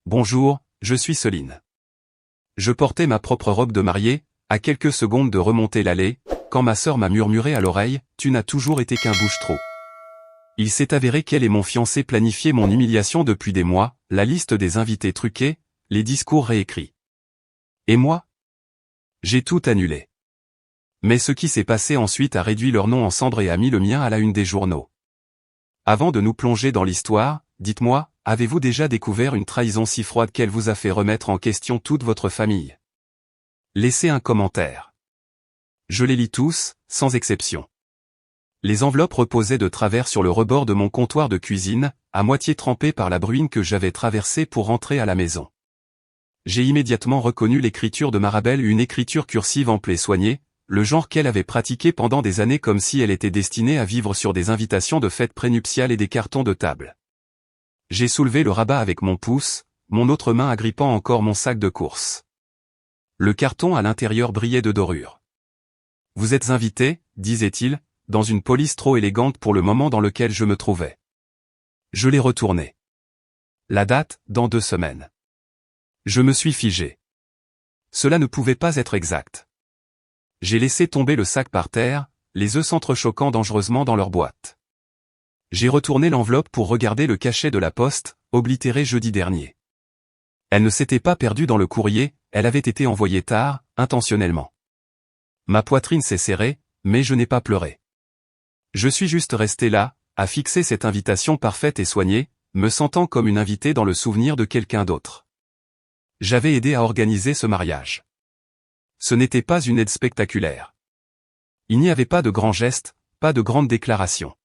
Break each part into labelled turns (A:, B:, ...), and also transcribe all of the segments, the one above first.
A: Bonjour, je suis Céline. Je portais ma propre robe de mariée, à quelques secondes de remonter l'allée, quand ma sœur m'a murmuré à l'oreille, « Tu n'as toujours été qu'un bouche-trou ». Il s'est avéré qu'elle et mon fiancé planifiaient mon humiliation depuis des mois, la liste des invités truqués, les discours réécrits. Et moi? J'ai tout annulé. Mais ce qui s'est passé ensuite a réduit leur nom en cendres et a mis le mien à la une des journaux. Avant de nous plonger dans l'histoire, dites-moi, avez-vous déjà découvert une trahison si froide qu'elle vous a fait remettre en question toute votre famille? Laissez un commentaire. Je les lis tous, sans exception. Les enveloppes reposaient de travers sur le rebord de mon comptoir de cuisine, à moitié trempé par la bruine que j'avais traversée pour rentrer à la maison. J'ai immédiatement reconnu l'écriture de Marabelle, une écriture cursive ample et soignée, le genre qu'elle avait pratiqué pendant des années comme si elle était destinée à vivre sur des invitations de fêtes prénuptiales et des cartons de table. J'ai soulevé le rabat avec mon pouce, mon autre main agrippant encore mon sac de course. Le carton à l'intérieur brillait de dorure. « Vous êtes invité, disait-il, dans une police trop élégante pour le moment dans lequel je me trouvais. Je l'ai retourné. La date, dans 2 semaines. Je me suis figé. Cela ne pouvait pas être exact. J'ai laissé tomber le sac par terre, les œufs s'entrechoquant dangereusement dans leur boîte. J'ai retourné l'enveloppe pour regarder le cachet de la poste, oblitéré jeudi dernier. Elle ne s'était pas perdue dans le courrier, elle avait été envoyée tard, intentionnellement. Ma poitrine s'est serrée, mais je n'ai pas pleuré. Je suis juste resté là, à fixer cette invitation parfaite et soignée, me sentant comme une invitée dans le souvenir de quelqu'un d'autre. J'avais aidé à organiser ce mariage. Ce n'était pas une aide spectaculaire. Il n'y avait pas de grands gestes, pas de grandes déclarations.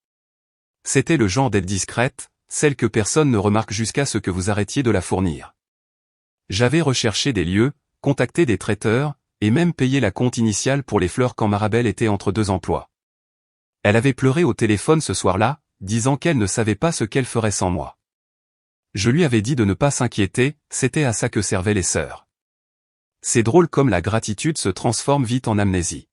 A: C'était le genre d'aide discrète, celle que personne ne remarque jusqu'à ce que vous arrêtiez de la fournir. J'avais recherché des lieux, contacté des traiteurs, et même payé la compte initiale pour les fleurs quand Marabelle était entre 2 emplois. Elle avait pleuré au téléphone ce soir-là, disant qu'elle ne savait pas ce qu'elle ferait sans moi. Je lui avais dit de ne pas s'inquiéter, c'était à ça que servaient les sœurs. C'est drôle comme la gratitude se transforme vite en amnésie.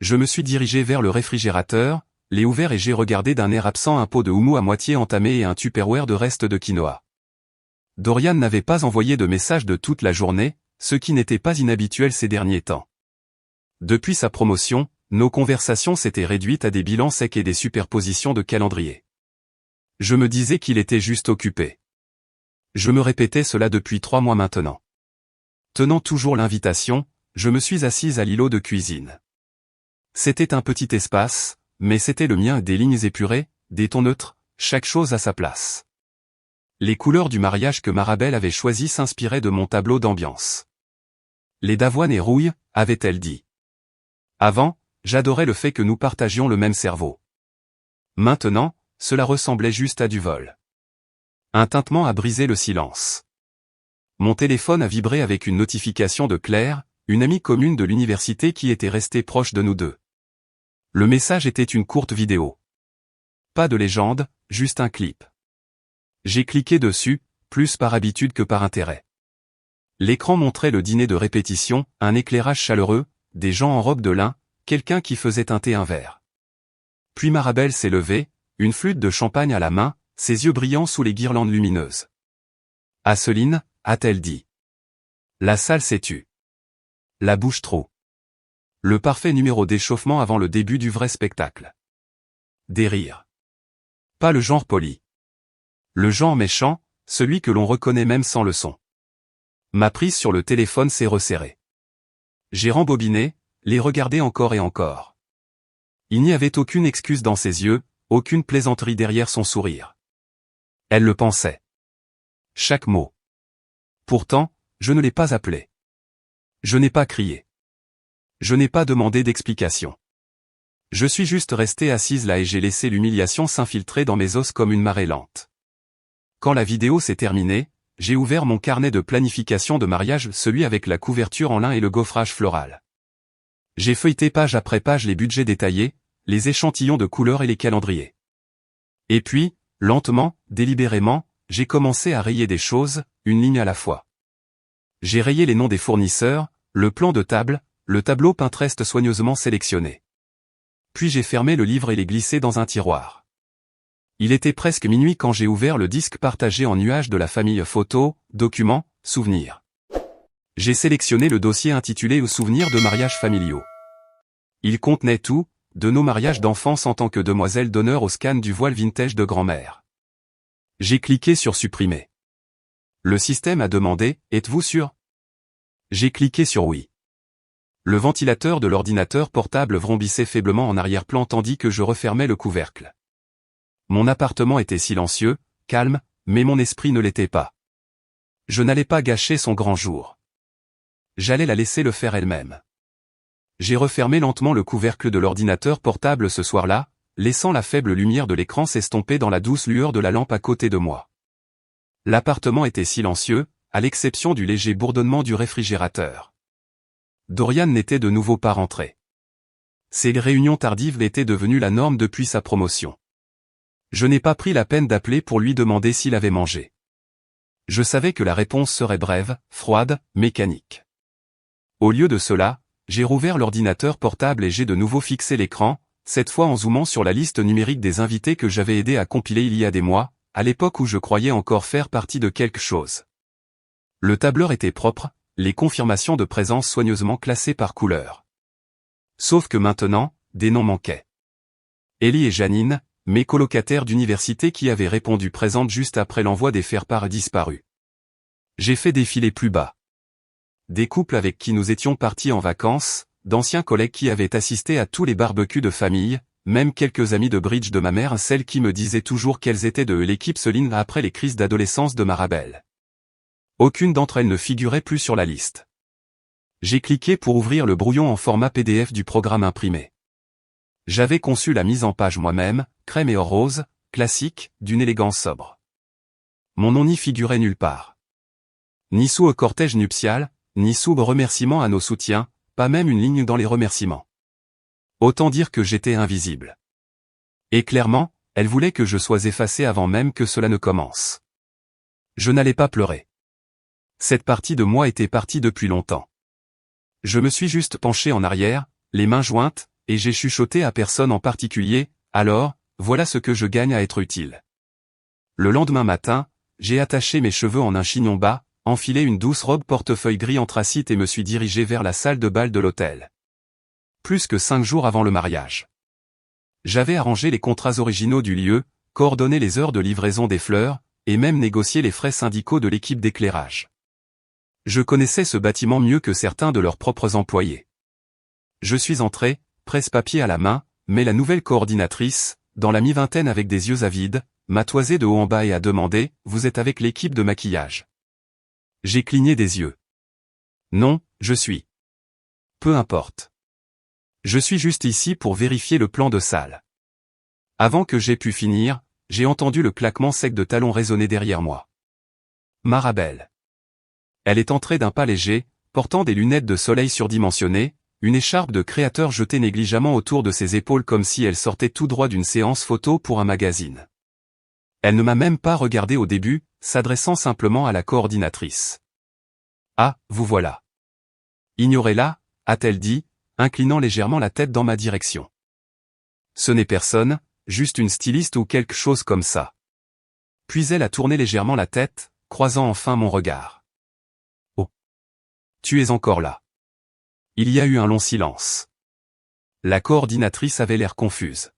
A: Je me suis dirigé vers le réfrigérateur, l'ai ouvert et j'ai regardé d'un air absent un pot de houmous à moitié entamé et un tupperware de restes de quinoa. Dorian n'avait pas envoyé de message de toute la journée, ce qui n'était pas inhabituel ces derniers temps. Depuis sa promotion, nos conversations s'étaient réduites à des bilans secs et des superpositions de calendrier. Je me disais qu'il était juste occupé. Je me répétais cela depuis 3 mois maintenant. Tenant toujours l'invitation, je me suis assise à l'îlot de cuisine. C'était un petit espace, mais c'était le mien, des lignes épurées, des tons neutres, chaque chose à sa place. Les couleurs du mariage que Marabelle avait choisi s'inspiraient de mon tableau d'ambiance. Les d'avoine et rouille, avait-elle dit. Avant, j'adorais le fait que nous partagions le même cerveau. Maintenant, cela ressemblait juste à du vol. Un tintement a brisé le silence. Mon téléphone a vibré avec une notification de Claire, une amie commune de l'université qui était restée proche de nous deux. Le message était une courte vidéo. Pas de légende, juste un clip. J'ai cliqué dessus, plus par habitude que par intérêt. L'écran montrait le dîner de répétition, un éclairage chaleureux, des gens en robe de lin, quelqu'un qui faisait teinter un verre. Puis Marabelle s'est levée, une flûte de champagne à la main, ses yeux brillants sous les guirlandes lumineuses. « Ah Céline », a-t-elle dit. La salle s'est tue. La bouche trop. Le parfait numéro d'échauffement avant le début du vrai spectacle. Des rires. Pas le genre poli. Le genre méchant, celui que l'on reconnaît même sans le son. Ma prise sur le téléphone s'est resserrée. J'ai rembobiné, les regardé encore et encore. Il n'y avait aucune excuse dans ses yeux, aucune plaisanterie derrière son sourire. Elle le pensait. Chaque mot. Pourtant, je ne l'ai pas appelé. Je n'ai pas crié. Je n'ai pas demandé d'explication. Je suis juste resté assise là et j'ai laissé l'humiliation s'infiltrer dans mes os comme une marée lente. Quand la vidéo s'est terminée, j'ai ouvert mon carnet de planification de mariage, celui avec la couverture en lin et le gaufrage floral. J'ai feuilleté page après page les budgets détaillés, les échantillons de couleurs et les calendriers. Et puis, lentement, délibérément, j'ai commencé à rayer des choses, une ligne à la fois. J'ai rayé les noms des fournisseurs, le plan de table, le tableau Pinterest soigneusement sélectionné. Puis j'ai fermé le livre et l'ai glissé dans un tiroir. Il était presque minuit quand j'ai ouvert le disque partagé en nuage de la famille photos, documents, souvenirs. J'ai sélectionné le dossier intitulé « Souvenirs de mariages familiaux ». Il contenait tout, de nos mariages d'enfance en tant que demoiselle d'honneur au scan du voile vintage de grand-mère. J'ai cliqué sur « Supprimer ». Le système a demandé « Êtes-vous sûr ?» J'ai cliqué sur « Oui ». Le ventilateur de l'ordinateur portable vrombissait faiblement en arrière-plan tandis que je refermais le couvercle. Mon appartement était silencieux, calme, mais mon esprit ne l'était pas. Je n'allais pas gâcher son grand jour. J'allais la laisser le faire elle-même. J'ai refermé lentement le couvercle de l'ordinateur portable ce soir-là, laissant la faible lumière de l'écran s'estomper dans la douce lueur de la lampe à côté de moi. L'appartement était silencieux, à l'exception du léger bourdonnement du réfrigérateur. Dorian n'était de nouveau pas rentré. Ces réunions tardives étaient devenues la norme depuis sa promotion. Je n'ai pas pris la peine d'appeler pour lui demander s'il avait mangé. Je savais que la réponse serait brève, froide, mécanique. Au lieu de cela, j'ai rouvert l'ordinateur portable et j'ai de nouveau fixé l'écran, cette fois en zoomant sur la liste numérique des invités que j'avais aidé à compiler il y a des mois, à l'époque où je croyais encore faire partie de quelque chose. Le tableur était propre, les confirmations de présence soigneusement classées par couleur. Sauf que maintenant, des noms manquaient. Ellie et Janine, mes colocataires d'université qui avaient répondu présentes juste après l'envoi des faire-part disparus. J'ai fait défiler plus bas. Des couples avec qui nous étions partis en vacances, d'anciens collègues qui avaient assisté à tous les barbecues de famille, même quelques amis de bridge de ma mère, celles qui me disaient toujours qu'elles étaient de l'équipe Soline après les crises d'adolescence de Marabelle. Aucune d'entre elles ne figurait plus sur la liste. J'ai cliqué pour ouvrir le brouillon en format PDF du programme imprimé. J'avais conçu la mise en page moi-même, crème et or rose, classique, d'une élégance sobre. Mon nom n'y figurait nulle part. Ni sous au cortège nuptial, ni sous remerciement à nos soutiens, pas même une ligne dans les remerciements. Autant dire que j'étais invisible. Et clairement, elle voulait que je sois effacé avant même que cela ne commence. Je n'allais pas pleurer. Cette partie de moi était partie depuis longtemps. Je me suis juste penché en arrière, les mains jointes, et j'ai chuchoté à personne en particulier, alors, voilà ce que je gagne à être utile. Le lendemain matin, j'ai attaché mes cheveux en un chignon bas, enfilé une douce robe portefeuille gris anthracite et me suis dirigé vers la salle de bal de l'hôtel. Plus que 5 jours avant le mariage. J'avais arrangé les contrats originaux du lieu, coordonné les heures de livraison des fleurs, et même négocié les frais syndicaux de l'équipe d'éclairage. Je connaissais ce bâtiment mieux que certains de leurs propres employés. Je suis entré, presse-papier à la main, mais la nouvelle coordinatrice, dans la mi-vingtaine avec des yeux avides, m'a toisé de haut en bas et a demandé « Vous êtes avec l'équipe de maquillage ?» J'ai cligné des yeux. Non, je suis. Peu importe. Je suis juste ici pour vérifier le plan de salle. Avant que j'aie pu finir, j'ai entendu le claquement sec de talons résonner derrière moi. Marabelle. Elle est entrée d'un pas léger, portant des lunettes de soleil surdimensionnées, une écharpe de créateur jetée négligemment autour de ses épaules comme si elle sortait tout droit d'une séance photo pour un magazine. Elle ne m'a même pas regardé au début, s'adressant simplement à la coordinatrice. « Ah, vous voilà. »« Ignorez-la » a-t-elle dit, inclinant légèrement la tête dans ma direction. « Ce n'est personne, juste une styliste ou quelque chose comme ça. » Puis elle a tourné légèrement la tête, croisant enfin mon regard. « Oh. Tu es encore là. » Il y a eu un long silence. La coordinatrice avait l'air confuse.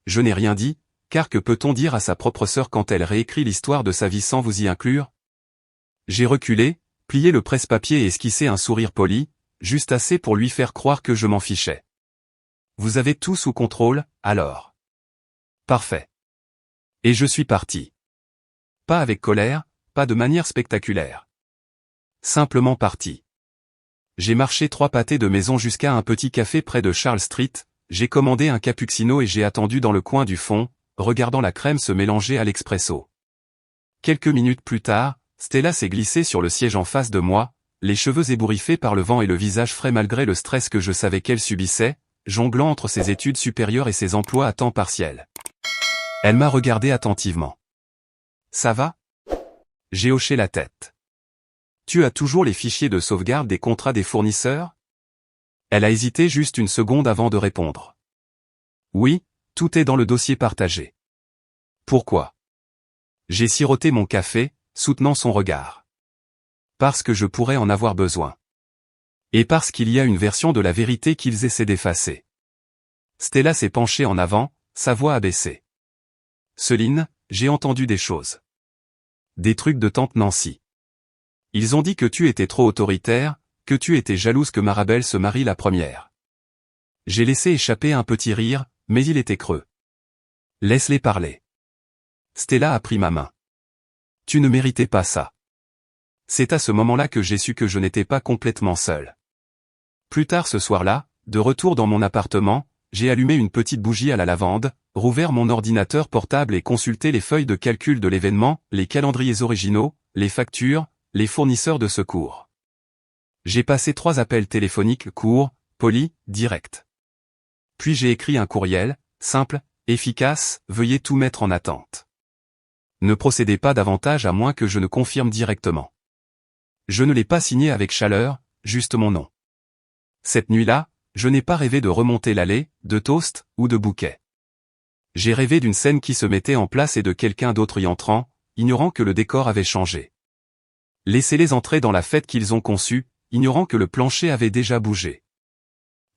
A: Je n'ai rien dit, car que peut-on dire à sa propre sœur quand elle réécrit l'histoire de sa vie sans vous y inclure? J'ai reculé, plié le presse-papier et esquissé un sourire poli, juste assez pour lui faire croire que je m'en fichais. Vous avez tout sous contrôle, alors. Parfait. Et je suis parti. Pas avec colère, pas de manière spectaculaire. Simplement parti. J'ai marché 3 pâtés de maison jusqu'à un petit café près de Charles Street, j'ai commandé un cappuccino et j'ai attendu dans le coin du fond, regardant la crème se mélanger à l'expresso. Quelques minutes plus tard, Stella s'est glissée sur le siège en face de moi, les cheveux ébouriffés par le vent et le visage frais malgré le stress que je savais qu'elle subissait, jonglant entre ses études supérieures et ses emplois à temps partiel. Elle m'a regardé attentivement. « Ça va ?» J'ai hoché la tête. « Tu as toujours les fichiers de sauvegarde des contrats des fournisseurs ?» Elle a hésité juste une seconde avant de répondre. « Oui, tout est dans le dossier partagé. » Pourquoi? J'ai siroté mon café, soutenant son regard. Parce que je pourrais en avoir besoin. Et parce qu'il y a une version de la vérité qu'ils essaient d'effacer. Stella s'est penchée en avant, sa voix abaissée. Céline, j'ai entendu des choses. Des trucs de tante Nancy. Ils ont dit que tu étais trop autoritaire, que tu étais jalouse que Marabelle se marie la première. J'ai laissé échapper un petit rire, mais il était creux. Laisse-les parler. Stella a pris ma main. Tu ne méritais pas ça. C'est à ce moment-là que j'ai su que je n'étais pas complètement seul. Plus tard ce soir-là, de retour dans mon appartement, j'ai allumé une petite bougie à la lavande, rouvert mon ordinateur portable et consulté les feuilles de calcul de l'événement, les calendriers originaux, les factures, les fournisseurs de secours. J'ai passé 3 appels téléphoniques courts, polis, directs. Puis j'ai écrit un courriel, simple, efficace, veuillez tout mettre en attente. Ne procédez pas davantage à moins que je ne confirme directement. Je ne l'ai pas signé avec chaleur, juste mon nom. Cette nuit-là, je n'ai pas rêvé de remonter l'allée, de toast, ou de bouquet. J'ai rêvé d'une scène qui se mettait en place et de quelqu'un d'autre y entrant, ignorant que le décor avait changé. Laissez-les entrer dans la fête qu'ils ont conçue, ignorant que le plancher avait déjà bougé.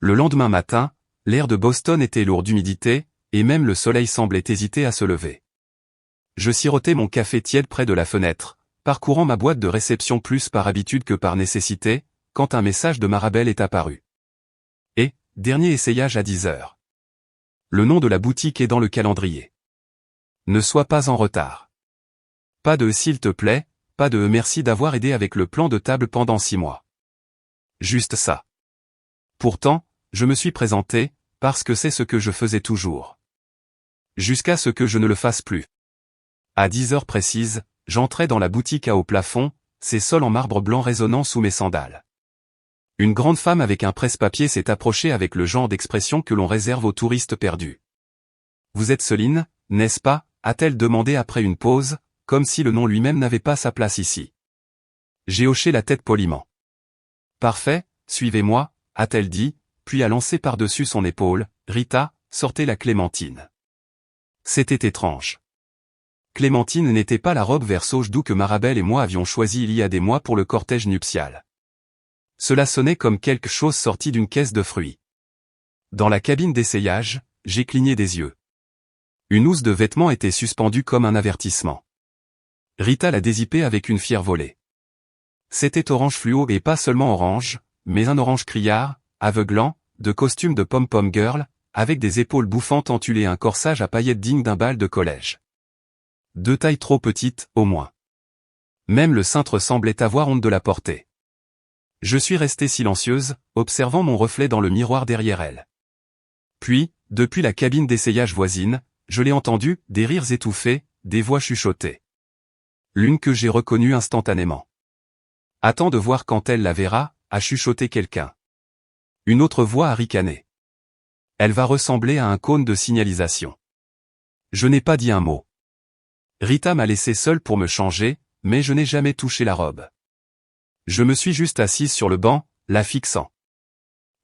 A: Le lendemain matin, l'air de Boston était lourd d'humidité, et même le soleil semblait hésiter à se lever. Je sirotais mon café tiède près de la fenêtre, parcourant ma boîte de réception plus par habitude que par nécessité, quand un message de Marabelle est apparu. Et, dernier essayage à 10 heures. Le nom de la boutique est dans le calendrier. Ne sois pas en retard. Pas de s'il te plaît, pas de merci d'avoir aidé avec le plan de table pendant 6 mois. Juste ça. Pourtant, je me suis présenté, parce que c'est ce que je faisais toujours. Jusqu'à ce que je ne le fasse plus. À 10 heures précises, j'entrais dans la boutique à haut plafond, ses sols en marbre blanc résonnant sous mes sandales. Une grande femme avec un presse-papier s'est approchée avec le genre d'expression que l'on réserve aux touristes perdus. « Vous êtes Céline, n'est-ce pas » a-t-elle demandé après une pause, comme si le nom lui-même n'avait pas sa place ici. J'ai hoché la tête poliment. « Parfait, suivez-moi » a-t-elle dit, puis a lancé par-dessus son épaule, « Rita, sortez la clémentine. » C'était étrange. Clémentine n'était pas la robe vert sauge doux que Marabelle et moi avions choisie il y a des mois pour le cortège nuptial. Cela sonnait comme quelque chose sorti d'une caisse de fruits. Dans la cabine d'essayage, j'ai cligné des yeux. Une housse de vêtements était suspendue comme un avertissement. Rita l'a dézippée avec une fière volée. C'était orange fluo et pas seulement orange, mais un orange criard, aveuglant, de costume de pom-pom girl, avec des épaules bouffantes entulées et un corsage à paillettes digne d'un bal de collège. 2 tailles trop petites, au moins. Même le cintre semblait avoir honte de la porter. Je suis restée silencieuse, observant mon reflet dans le miroir derrière elle. Puis, depuis la cabine d'essayage voisine, je l'ai entendu, des rires étouffés, des voix chuchotées. L'une que j'ai reconnue instantanément. Attends de voir quand elle la verra, a chuchoté quelqu'un. Une autre voix a ricané. Elle va ressembler à un cône de signalisation. Je n'ai pas dit un mot. Rita m'a laissé seule pour me changer, mais je n'ai jamais touché la robe. Je me suis juste assise sur le banc, la fixant.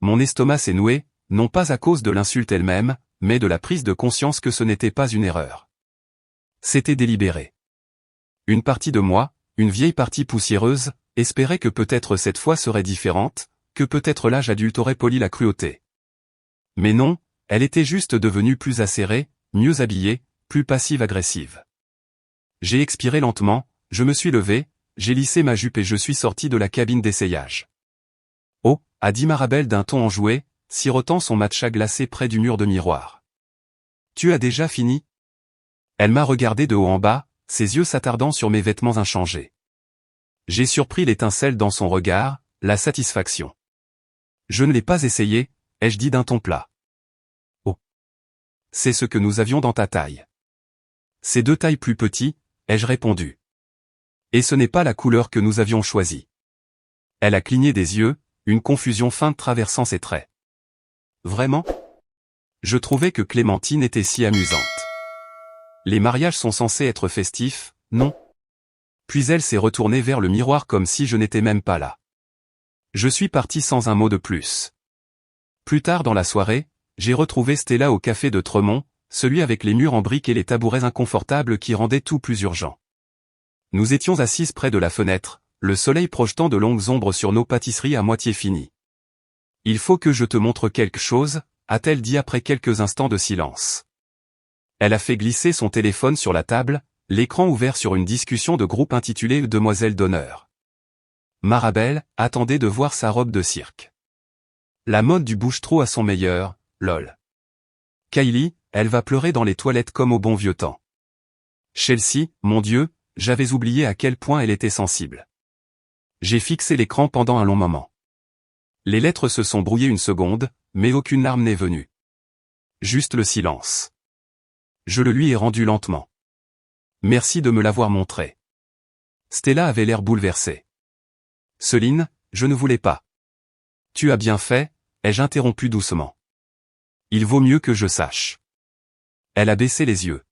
A: Mon estomac s'est noué, non pas à cause de l'insulte elle-même, mais de la prise de conscience que ce n'était pas une erreur. C'était délibéré. Une partie de moi, une vieille partie poussiéreuse, espérait que peut-être cette fois serait différente, que peut-être l'âge adulte aurait poli la cruauté. Mais non, elle était juste devenue plus acérée, mieux habillée, plus passive-agressive. J'ai expiré lentement, je me suis levé, j'ai lissé ma jupe et je suis sorti de la cabine d'essayage. « Oh » a dit Marabelle d'un ton enjoué, sirotant son matcha glacé près du mur de miroir. « Tu as déjà fini ?» Elle m'a regardé de haut en bas, ses yeux s'attardant sur mes vêtements inchangés. J'ai surpris l'étincelle dans son regard, la satisfaction. « Je ne l'ai pas essayé » ai-je dit d'un ton plat. « Oh. C'est ce que nous avions dans ta taille. » « C'est 2 tailles plus petits » ai-je répondu. « Et ce n'est pas la couleur que nous avions choisie. » Elle a cligné des yeux, une confusion feinte traversant ses traits. « Vraiment ? Je trouvais que Clémentine était si amusante. Les mariages sont censés être festifs, non ? » Puis elle s'est retournée vers le miroir comme si je n'étais même pas là. Je suis parti sans un mot de plus. Plus tard dans la soirée, j'ai retrouvé Stella au café de Tremont, celui avec les murs en briques et les tabourets inconfortables qui rendaient tout plus urgent. Nous étions assises près de la fenêtre, le soleil projetant de longues ombres sur nos pâtisseries à moitié finies. « Il faut que je te montre quelque chose », a-t-elle dit après quelques instants de silence. Elle a fait glisser son téléphone sur la table, l'écran ouvert sur une discussion de groupe intitulée « Demoiselle d'honneur ». Marabelle attendait de voir sa robe de cirque. La mode du bouche-trou à son meilleur, lol. Kylie, elle va pleurer dans les toilettes comme au bon vieux temps. Chelsea, mon Dieu, j'avais oublié à quel point elle était sensible. J'ai fixé l'écran pendant un long moment. Les lettres se sont brouillées une seconde, mais aucune larme n'est venue. Juste le silence. Je le lui ai rendu lentement. Merci de me l'avoir montré. Stella avait l'air bouleversée. Céline, je ne voulais pas. Tu as bien fait, ai-je interrompu doucement. Il vaut mieux que je sache. Elle a baissé les yeux.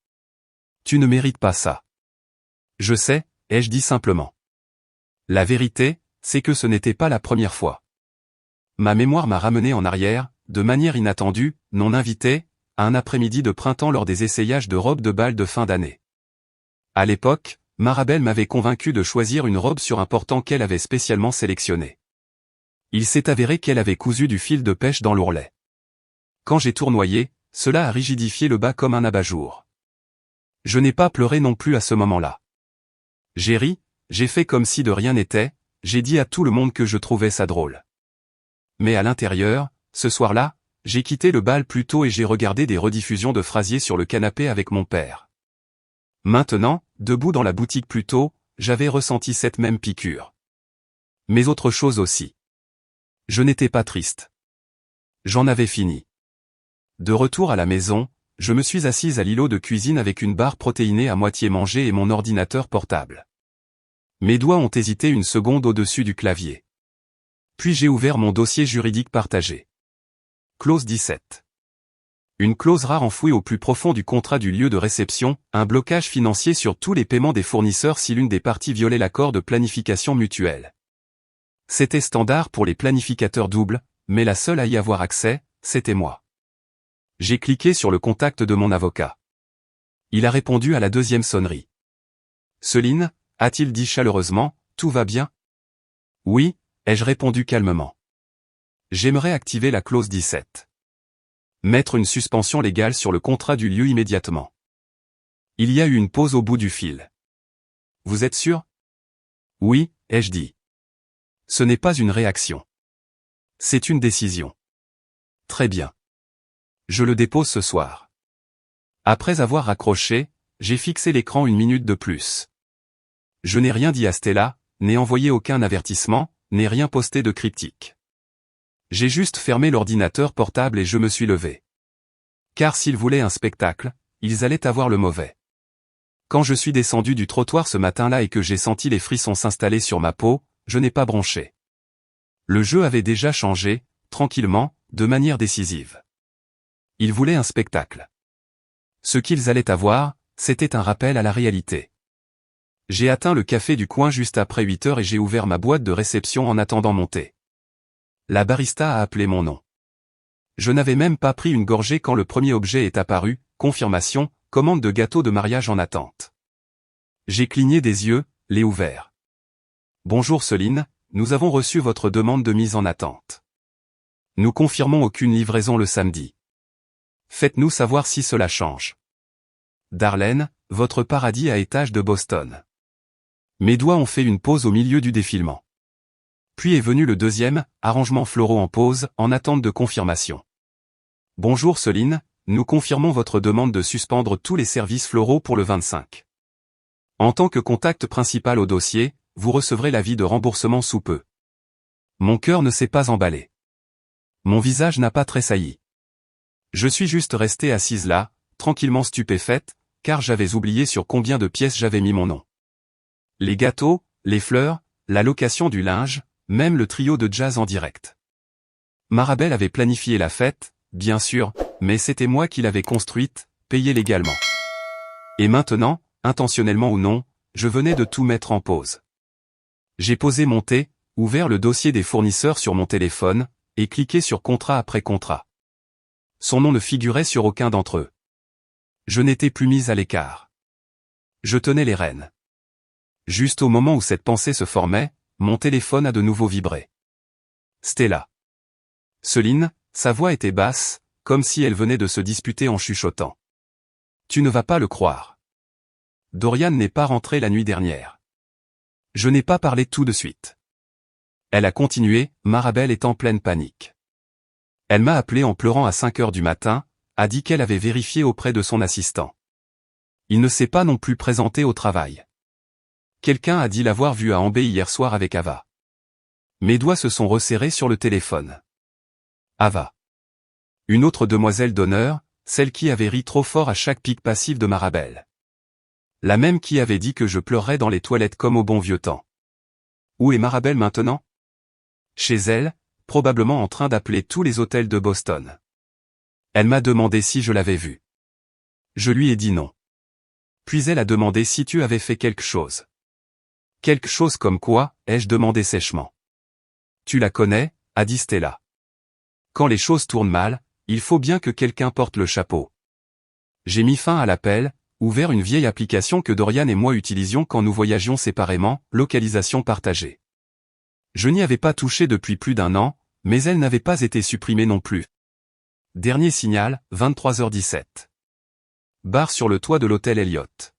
A: Tu ne mérites pas ça. Je sais, ai-je dit simplement. La vérité, c'est que ce n'était pas la première fois. Ma mémoire m'a ramené en arrière, de manière inattendue, non invitée, à un après-midi de printemps lors des essayages de robes de bal de fin d'année. À l'époque, Marabelle m'avait convaincu de choisir une robe sur un portant qu'elle avait spécialement sélectionné. Il s'est avéré qu'elle avait cousu du fil de pêche dans l'ourlet. Quand j'ai tournoyé, cela a rigidifié le bas comme un abat-jour. Je n'ai pas pleuré non plus à ce moment-là. J'ai ri, j'ai fait comme si de rien n'était, j'ai dit à tout le monde que je trouvais ça drôle. Mais à l'intérieur, ce soir-là, j'ai quitté le bal plus tôt et j'ai regardé des rediffusions de Frasier sur le canapé avec mon père. Maintenant, debout dans la boutique plus tôt, j'avais ressenti cette même piqûre. Mais autre chose aussi. Je n'étais pas triste. J'en avais fini. De retour à la maison, je me suis assise à l'îlot de cuisine avec une barre protéinée à moitié mangée et mon ordinateur portable. Mes doigts ont hésité une seconde au-dessus du clavier. Puis j'ai ouvert mon dossier juridique partagé. Clause 17. Une clause rare enfouie au plus profond du contrat du lieu de réception, un blocage financier sur tous les paiements des fournisseurs si l'une des parties violait l'accord de planification mutuelle. C'était standard pour les planificateurs doubles, mais la seule à y avoir accès, c'était moi. J'ai cliqué sur le contact de mon avocat. Il a répondu à la deuxième sonnerie. Céline, a-t-il dit chaleureusement, tout va bien? Oui, ai-je répondu calmement. J'aimerais activer la clause 17. Mettre une suspension légale sur le contrat du lieu immédiatement. Il y a eu une pause au bout du fil. Vous êtes sûr? Oui, ai-je dit. Ce n'est pas une réaction. C'est une décision. Très bien. Je le dépose ce soir. Après avoir raccroché, j'ai fixé l'écran une minute de plus. Je n'ai rien dit à Stella, n'ai envoyé aucun avertissement, n'ai rien posté de cryptique. J'ai juste fermé l'ordinateur portable et je me suis levé. Car s'ils voulaient un spectacle, ils allaient avoir le mauvais. Quand je suis descendu du trottoir ce matin-là et que j'ai senti les frissons s'installer sur ma peau, je n'ai pas bronché. Le jeu avait déjà changé, tranquillement, de manière décisive. Ils voulaient un spectacle. Ce qu'ils allaient avoir, c'était un rappel à la réalité. J'ai atteint le café du coin juste après 8 heures et j'ai ouvert ma boîte de réception en attendant mon thé. La barista a appelé mon nom. Je n'avais même pas pris une gorgée quand le premier objet est apparu, confirmation, commande de gâteau de mariage en attente. J'ai cligné des yeux, les ouverts. Bonjour Céline, nous avons reçu votre demande de mise en attente. Nous confirmons aucune livraison le samedi. Faites-nous savoir si cela change. Darlene, votre paradis à étage de Boston. Mes doigts ont fait une pause au milieu du défilement. Puis est venu le deuxième, arrangement floraux en pause, en attente de confirmation. Bonjour Céline, nous confirmons votre demande de suspendre tous les services floraux pour le 25. En tant que contact principal au dossier, vous recevrez l'avis de remboursement sous peu. Mon cœur ne s'est pas emballé. Mon visage n'a pas tressailli. Je suis juste restée assise là, tranquillement stupéfaite, car j'avais oublié sur combien de pièces j'avais mis mon nom. Les gâteaux, les fleurs, la location du linge, même le trio de jazz en direct. Marabelle avait planifié la fête, bien sûr, mais c'était moi qui l'avais construite, payée légalement. Et maintenant, intentionnellement ou non, je venais de tout mettre en pause. J'ai posé mon thé, ouvert le dossier des fournisseurs sur mon téléphone, et cliqué sur contrat après contrat. Son nom ne figurait sur aucun d'entre eux. Je n'étais plus mise à l'écart. Je tenais les rênes. Juste au moment où cette pensée se formait, mon téléphone a de nouveau vibré. Stella. Céline, sa voix était basse, comme si elle venait de se disputer en chuchotant. Tu ne vas pas le croire. Dorian n'est pas rentré la nuit dernière. Je n'ai pas parlé tout de suite. Elle a continué, Marabelle est en pleine panique. Elle m'a appelé en pleurant à 5 heures du matin, a dit qu'elle avait vérifié auprès de son assistant. Il ne s'est pas non plus présenté au travail. Quelqu'un a dit l'avoir vu à Ambé hier soir avec Ava. Mes doigts se sont resserrés sur le téléphone. Ava. Une autre demoiselle d'honneur, celle qui avait ri trop fort à chaque pique passive de Marabelle. La même qui avait dit que je pleurerais dans les toilettes comme au bon vieux temps. Où est Marabelle maintenant? Chez elle, probablement en train d'appeler tous les hôtels de Boston. Elle m'a demandé si je l'avais vue. Je lui ai dit non. Puis elle a demandé si tu avais fait quelque chose. Quelque chose comme quoi, ai-je demandé sèchement. Tu la connais, a dit Stella. Quand les choses tournent mal, il faut bien que quelqu'un porte le chapeau. J'ai mis fin à l'appel, ouvert une vieille application que Dorian et moi utilisions quand nous voyagions séparément, localisation partagée. Je n'y avais pas touché depuis plus d'1 an, mais elle n'avait pas été supprimée non plus. Dernier signal, 23h17. Bar sur le toit de l'hôtel Elliott.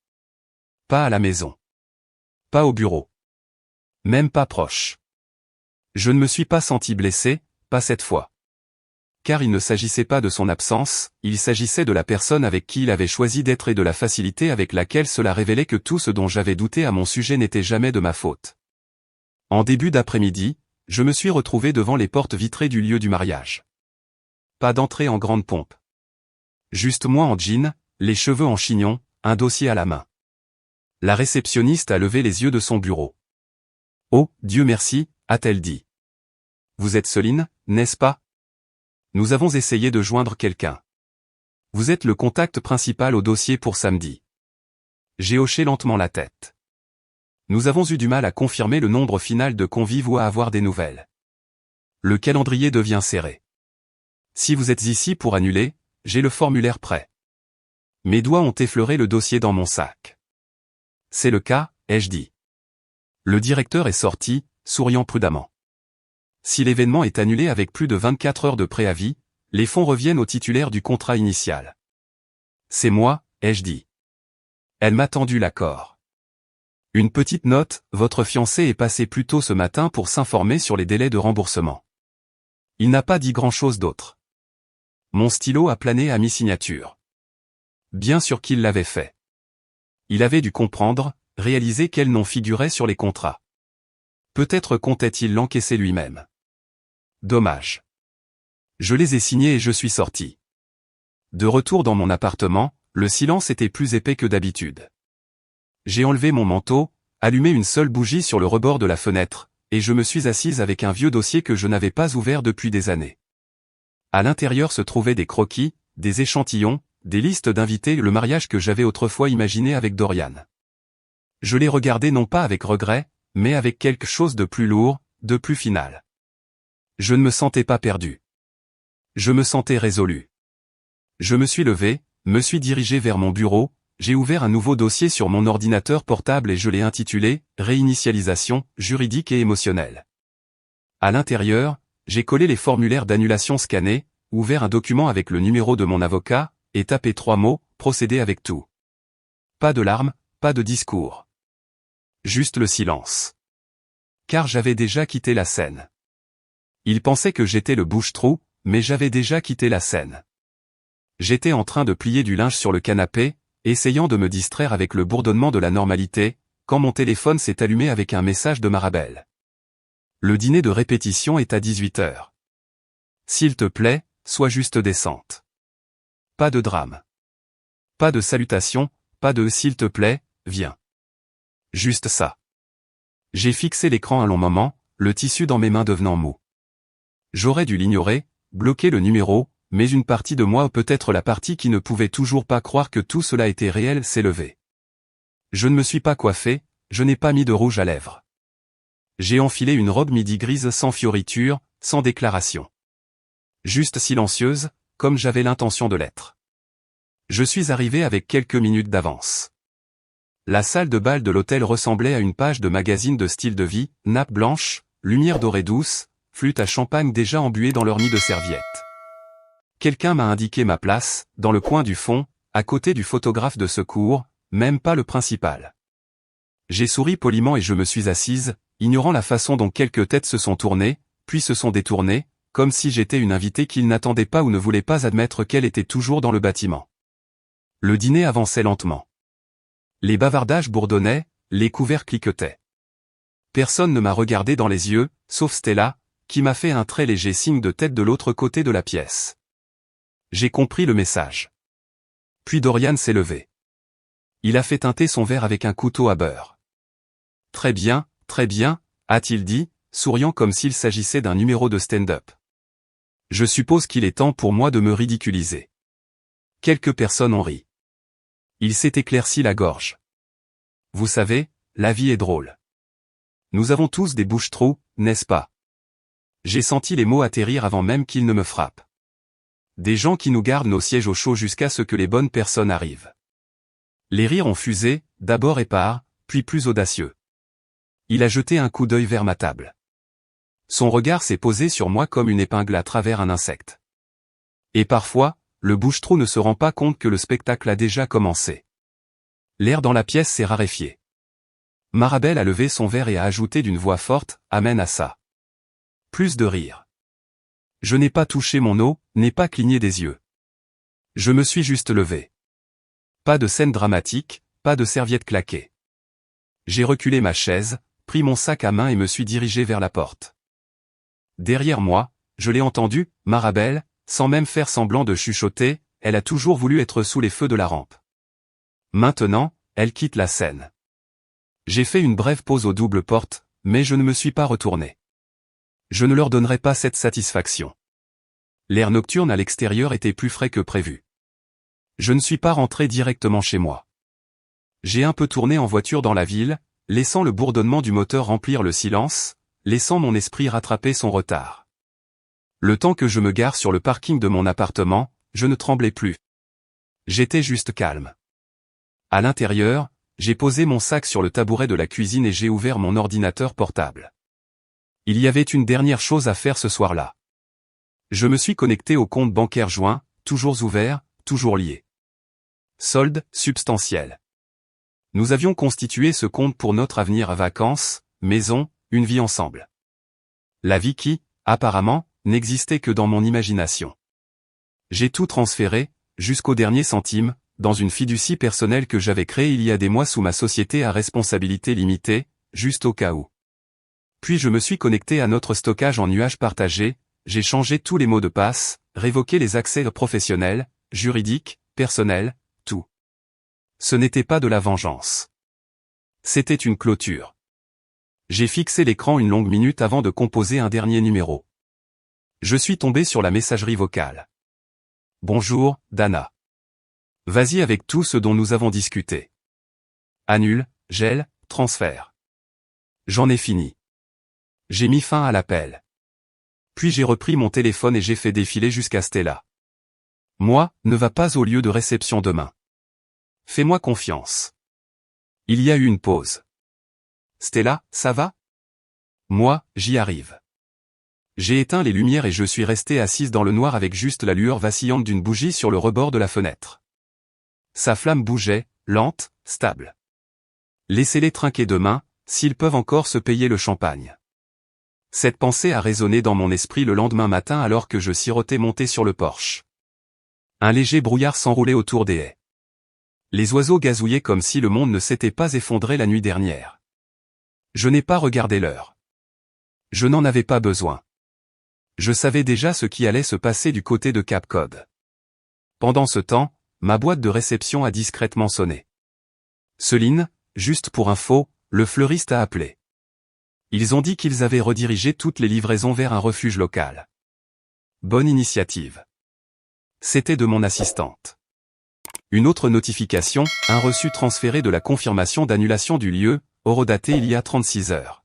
A: Pas à la maison. Pas au bureau. Même pas proche. Je ne me suis pas senti blessé, pas cette fois. Car il ne s'agissait pas de son absence, il s'agissait de la personne avec qui il avait choisi d'être et de la facilité avec laquelle cela révélait que tout ce dont j'avais douté à mon sujet n'était jamais de ma faute. En début d'après-midi, je me suis retrouvé devant les portes vitrées du lieu du mariage. Pas d'entrée en grande pompe. Juste moi en jean, les cheveux en chignon, un dossier à la main. La réceptionniste a levé les yeux de son bureau. « Oh, Dieu merci », a-t-elle dit. « Vous êtes Céline, n'est-ce pas? Nous avons essayé de joindre quelqu'un. Vous êtes le contact principal au dossier pour samedi. » J'ai hoché lentement la tête. Nous avons eu du mal à confirmer le nombre final de convives ou à avoir des nouvelles. Le calendrier devient serré. Si vous êtes ici pour annuler, j'ai le formulaire prêt. Mes doigts ont effleuré le dossier dans mon sac. C'est le cas, ai-je dit. Le directeur est sorti, souriant prudemment. Si l'événement est annulé avec plus de 24 heures de préavis, les fonds reviennent au titulaire du contrat initial. C'est moi, ai-je dit. Elle m'a tendu l'accord. Une petite note, votre fiancé est passé plus tôt ce matin pour s'informer sur les délais de remboursement. Il n'a pas dit grand-chose d'autre. Mon stylo a plané à mi-signature. Bien sûr qu'il l'avait fait. Il avait dû comprendre, réaliser quel nom figurait sur les contrats. Peut-être comptait-il l'encaisser lui-même. Dommage. Je les ai signés et je suis sorti. De retour dans mon appartement, le silence était plus épais que d'habitude. J'ai enlevé mon manteau, allumé une seule bougie sur le rebord de la fenêtre, et je me suis assise avec un vieux dossier que je n'avais pas ouvert depuis des années. À l'intérieur se trouvaient des croquis, des échantillons, des listes d'invités et le mariage que j'avais autrefois imaginé avec Dorian. Je les regardais non pas avec regret, mais avec quelque chose de plus lourd, de plus final. Je ne me sentais pas perdu. Je me sentais résolu. Je me suis levé, me suis dirigé vers mon bureau, j'ai ouvert un nouveau dossier sur mon ordinateur portable et je l'ai intitulé « Réinitialisation, juridique et émotionnelle ». À l'intérieur, j'ai collé les formulaires d'annulation scannés, ouvert un document avec le numéro de mon avocat, et tapé 3 mots, procédé avec tout. Pas de larmes, pas de discours. Juste le silence. Car j'avais déjà quitté la scène. Il pensait que j'étais le bouche-trou, mais j'avais déjà quitté la scène. J'étais en train de plier du linge sur le canapé, essayant de me distraire avec le bourdonnement de la normalité, quand mon téléphone s'est allumé avec un message de Marabelle. Le dîner de répétition est à 18h. S'il te plaît, sois juste décente. Pas de drame. Pas de salutation, pas de s'il te plaît, viens. Juste ça. J'ai fixé l'écran un long moment, le tissu dans mes mains devenant mou. J'aurais dû l'ignorer, bloquer le numéro, mais une partie de moi, peut-être la partie qui ne pouvait toujours pas croire que tout cela était réel, s'est levée. Je ne me suis pas coiffé, je n'ai pas mis de rouge à lèvres. J'ai enfilé une robe midi grise sans fioriture, sans déclaration. Juste silencieuse, comme j'avais l'intention de l'être. Je suis arrivé avec quelques minutes d'avance. La salle de bal de l'hôtel ressemblait à une page de magazine de style de vie, nappe blanche, lumière dorée douce, flûte à champagne déjà embuée dans leur nid de serviettes. Quelqu'un m'a indiqué ma place, dans le coin du fond, à côté du photographe de secours, même pas le principal. J'ai souri poliment et je me suis assise, ignorant la façon dont quelques têtes se sont tournées, puis se sont détournées, comme si j'étais une invitée qu'ils n'attendaient pas ou ne voulaient pas admettre qu'elle était toujours dans le bâtiment. Le dîner avançait lentement. Les bavardages bourdonnaient, les couverts cliquetaient. Personne ne m'a regardé dans les yeux, sauf Stella, qui m'a fait un très léger signe de tête de l'autre côté de la pièce. J'ai compris le message. Puis Dorian s'est levé. Il a fait teinter son verre avec un couteau à beurre. Très bien, a-t-il dit, souriant comme s'il s'agissait d'un numéro de stand-up. Je suppose qu'il est temps pour moi de me ridiculiser. Quelques personnes ont ri. Il s'est éclairci la gorge. Vous savez, la vie est drôle. Nous avons tous des bouches-trous, n'est-ce pas? J'ai senti les mots atterrir avant même qu'ils ne me frappent. Des gens qui nous gardent nos sièges au chaud jusqu'à ce que les bonnes personnes arrivent. Les rires ont fusé, d'abord épars, puis plus audacieux. Il a jeté un coup d'œil vers ma table. Son regard s'est posé sur moi comme une épingle à travers un insecte. Et parfois, le bouche-trou ne se rend pas compte que le spectacle a déjà commencé. L'air dans la pièce s'est raréfié. Marabelle a levé son verre et a ajouté d'une voix forte, « Amen à ça ». Plus de rire. Je n'ai pas touché mon eau, n'ai pas cligné des yeux. Je me suis juste levé. Pas de scène dramatique, pas de serviette claquée. J'ai reculé ma chaise, pris mon sac à main et me suis dirigé vers la porte. Derrière moi, je l'ai entendu, Marabelle, sans même faire semblant de chuchoter, elle a toujours voulu être sous les feux de la rampe. Maintenant, elle quitte la scène. J'ai fait une brève pause aux doubles portes, mais je ne me suis pas retourné. Je ne leur donnerai pas cette satisfaction. L'air nocturne à l'extérieur était plus frais que prévu. Je ne suis pas rentré directement chez moi. J'ai un peu tourné en voiture dans la ville, laissant le bourdonnement du moteur remplir le silence, laissant mon esprit rattraper son retard. Le temps que je me gare sur le parking de mon appartement, je ne tremblais plus. J'étais juste calme. À l'intérieur, j'ai posé mon sac sur le tabouret de la cuisine et j'ai ouvert mon ordinateur portable. Il y avait une dernière chose à faire ce soir-là. Je me suis connecté au compte bancaire joint, toujours ouvert, toujours lié. Solde substantiel. Nous avions constitué ce compte pour notre avenir à vacances, maison, une vie ensemble. La vie qui, apparemment, n'existait que dans mon imagination. J'ai tout transféré, jusqu'au dernier centime, dans une fiducie personnelle que j'avais créée il y a des mois sous ma société à responsabilité limitée, juste au cas où. Puis je me suis connecté à notre stockage en nuage partagé, j'ai changé tous les mots de passe, révoqué les accès professionnels, juridiques, personnels, tout. Ce n'était pas de la vengeance. C'était une clôture. J'ai fixé l'écran une longue minute avant de composer un dernier numéro. Je suis tombé sur la messagerie vocale. Bonjour, Dana. Vas-y avec tout ce dont nous avons discuté. Annule, gèle, transfert. J'en ai fini. J'ai mis fin à l'appel. Puis j'ai repris mon téléphone et j'ai fait défiler jusqu'à Stella. Moi, ne va pas au lieu de réception demain. Fais-moi confiance. Il y a eu une pause. Stella, ça va? Moi, j'y arrive. J'ai éteint les lumières et je suis restée assise dans le noir avec juste la lueur vacillante d'une bougie sur le rebord de la fenêtre. Sa flamme bougeait, lente, stable. Laissez-les trinquer demain, s'ils peuvent encore se payer le champagne. Cette pensée a résonné dans mon esprit le lendemain matin alors que je sirotais monté sur le porche. Un léger brouillard s'enroulait autour des haies. Les oiseaux gazouillaient comme si le monde ne s'était pas effondré la nuit dernière. Je n'ai pas regardé l'heure. Je n'en avais pas besoin. Je savais déjà ce qui allait se passer du côté de Cap Cod. Pendant ce temps, ma boîte de réception a discrètement sonné. Céline, juste pour info, le fleuriste a appelé. Ils ont dit qu'ils avaient redirigé toutes les livraisons vers un refuge local. Bonne initiative. C'était de mon assistante. Une autre notification, un reçu transféré de la confirmation d'annulation du lieu, horodaté il y a 36 heures.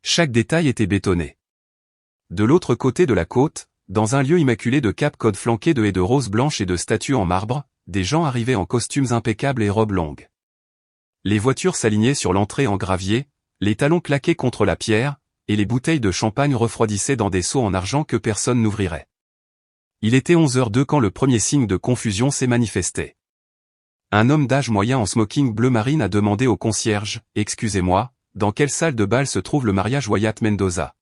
A: Chaque détail était bétonné. De l'autre côté de la côte, dans un lieu immaculé de Cap Cod flanqué de haies de roses blanches et de statues en marbre, des gens arrivaient en costumes impeccables et robes longues. Les voitures s'alignaient sur l'entrée en gravier, les talons claquaient contre la pierre, et les bouteilles de champagne refroidissaient dans des seaux en argent que personne n'ouvrirait. Il était 11h02 quand le premier signe de confusion s'est manifesté. Un homme d'âge moyen en smoking bleu marine a demandé au concierge « Excusez-moi, dans quelle salle de bal se trouve le mariage Wyatt Mendoza ?»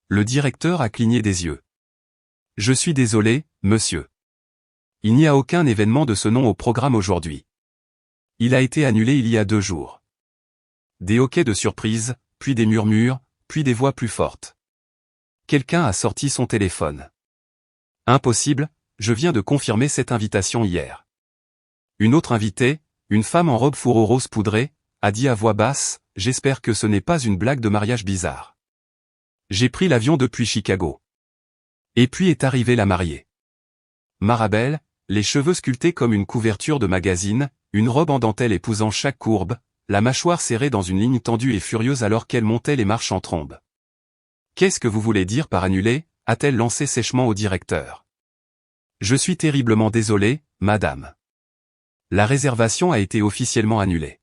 A: Le directeur a cligné des yeux. « Je suis désolé, monsieur. Il n'y a aucun événement de ce nom au programme aujourd'hui. Il a été annulé il y a 2 jours. » Des hoquets de surprise, puis des murmures, puis des voix plus fortes. Quelqu'un a sorti son téléphone. « Impossible, je viens de confirmer cette invitation hier. » Une autre invitée, une femme en robe fourreau rose poudrée, a dit à voix basse, « J'espère que ce n'est pas une blague de mariage bizarre. J'ai pris l'avion depuis Chicago. » Et puis est arrivée la mariée. Marabelle, les cheveux sculptés comme une couverture de magazine, une robe en dentelle épousant chaque courbe, la mâchoire serrée dans une ligne tendue et furieuse alors qu'elle montait les marches en trombe. « Qu'est-ce que vous voulez dire par annuler ?» a-t-elle lancé sèchement au directeur. « Je suis terriblement désolé, madame. La réservation a été officiellement annulée.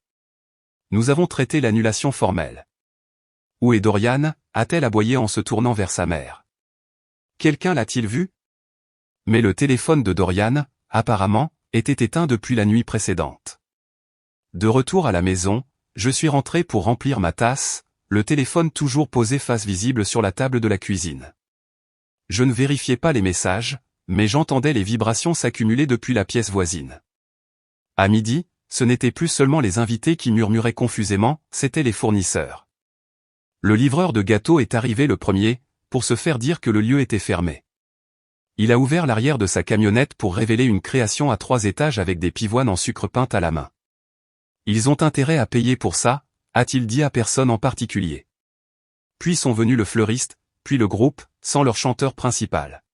A: Nous avons traité l'annulation formelle. »« Où est Dorian ?» a-t-elle aboyé en se tournant vers sa mère. « Quelqu'un l'a-t-il vu ?» Mais le téléphone de Dorian, apparemment, était éteint depuis la nuit précédente. De retour à la maison, je suis rentré pour remplir ma tasse, le téléphone toujours posé face visible sur la table de la cuisine. Je ne vérifiais pas les messages, mais j'entendais les vibrations s'accumuler depuis la pièce voisine. À midi, ce n'étaient plus seulement les invités qui murmuraient confusément, c'étaient les fournisseurs. Le livreur de gâteaux est arrivé le premier, pour se faire dire que le lieu était fermé. Il a ouvert l'arrière de sa camionnette pour révéler une création à 3 étages avec des pivoines en sucre peinte à la main. Ils ont intérêt à payer pour ça, a-t-il dit à personne en particulier. Puis sont venus le fleuriste, puis le groupe, sans leur chanteur principal.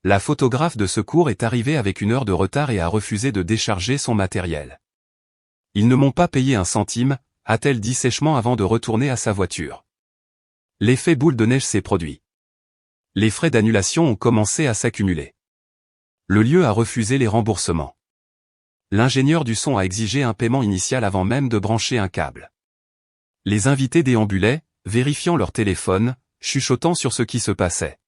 A: La photographe de secours est arrivée avec 1 heure de retard et a refusé de décharger son matériel. Ils ne m'ont pas payé 1 centime, a-t-elle dit sèchement avant de retourner à sa voiture. L'effet boule de neige s'est produit. Les frais d'annulation ont commencé à s'accumuler. Le lieu a refusé les remboursements. L'ingénieur du son a exigé un paiement initial avant même de brancher un câble. Les invités déambulaient, vérifiant leur téléphone, chuchotant sur ce qui se passait.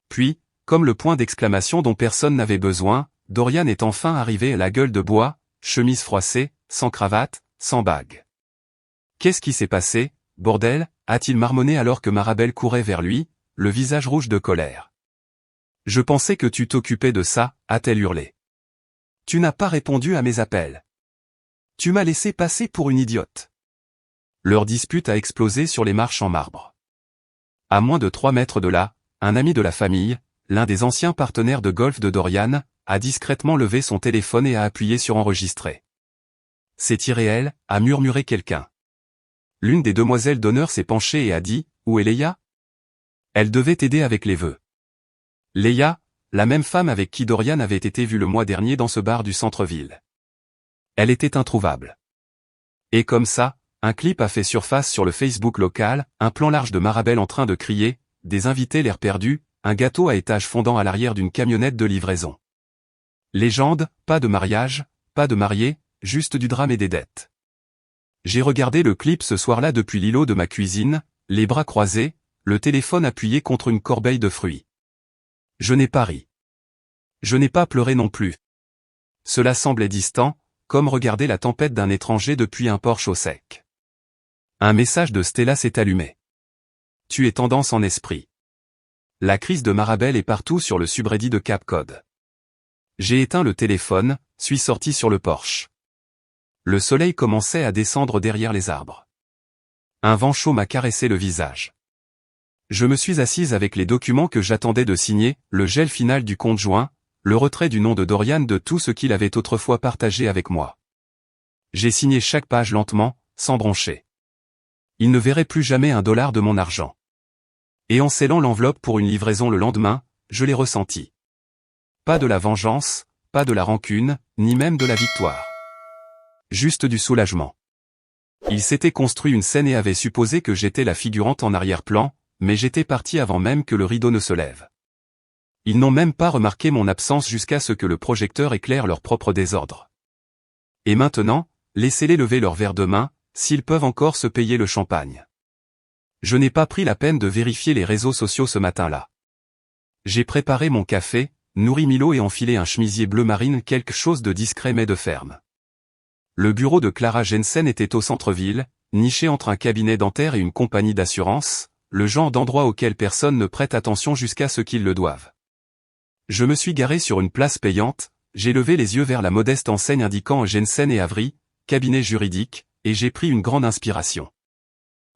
A: Puis, comme le point d'exclamation dont personne n'avait besoin, Dorian est enfin arrivé à la gueule de bois, chemise froissée, sans cravate, sans bague. « Qu'est-ce qui s'est passé, bordel ?» a-t-il marmonné alors que Marabelle courait vers lui, le visage rouge de colère. « Je pensais que tu t'occupais de ça » a-t-elle hurlé. « Tu n'as pas répondu à mes appels. Tu m'as laissé passer pour une idiote. » Leur dispute a explosé sur les marches en marbre. À moins de 3 mètres de là, un ami de la famille, l'un des anciens partenaires de golf de Dorian, a discrètement levé son téléphone et a appuyé sur enregistrer. « C'est irréel » a murmuré quelqu'un. L'une des demoiselles d'honneur s'est penchée et a dit « Où est Leia ?» Elle devait aider avec les vœux. Leia, la même femme avec qui Dorian avait été vu le mois dernier dans ce bar du centre-ville. Elle était introuvable. Et comme ça, un clip a fait surface sur le Facebook local, un plan large de Marabelle en train de crier, des invités l'air perdu, un gâteau à étage fondant à l'arrière d'une camionnette de livraison. Légende, pas de mariage, pas de marié, juste du drame et des dettes. J'ai regardé le clip ce soir-là depuis l'îlot de ma cuisine, les bras croisés, le téléphone appuyé contre une corbeille de fruits. Je n'ai pas ri. Je n'ai pas pleuré non plus. Cela semblait distant, comme regarder la tempête d'un étranger depuis un porche au sec. Un message de Stella s'est allumé. Tu es tendance en esprit. La crise de Marabelle est partout sur le subreddit de Cap Cod. J'ai éteint le téléphone, suis sorti sur le porche. Le soleil commençait à descendre derrière les arbres. Un vent chaud m'a caressé le visage. Je me suis assise avec les documents que j'attendais de signer, le gel final du compte joint, le retrait du nom de Dorian de tout ce qu'il avait autrefois partagé avec moi. J'ai signé chaque page lentement, sans broncher. Il ne verrait plus jamais $1 de mon argent. Et en scellant l'enveloppe pour une livraison le lendemain, je l'ai ressenti. Pas de la vengeance, pas de la rancune, ni même de la victoire. Juste du soulagement. Il s'était construit une scène et avait supposé que j'étais la figurante en arrière-plan, mais j'étais parti avant même que le rideau ne se lève. Ils n'ont même pas remarqué mon absence jusqu'à ce que le projecteur éclaire leur propre désordre. Et maintenant, laissez-les lever leur verre de main, s'ils peuvent encore se payer le champagne. Je n'ai pas pris la peine de vérifier les réseaux sociaux ce matin-là. J'ai préparé mon café, nourri Milo et enfilé un chemisier bleu marine, quelque chose de discret mais de ferme. Le bureau de Clara Jensen était au centre-ville, niché entre un cabinet dentaire et une compagnie d'assurance, le genre d'endroit auquel personne ne prête attention jusqu'à ce qu'ils le doivent. Je me suis garé sur une place payante, j'ai levé les yeux vers la modeste enseigne indiquant Jensen et Avery, cabinet juridique, et j'ai pris une grande inspiration.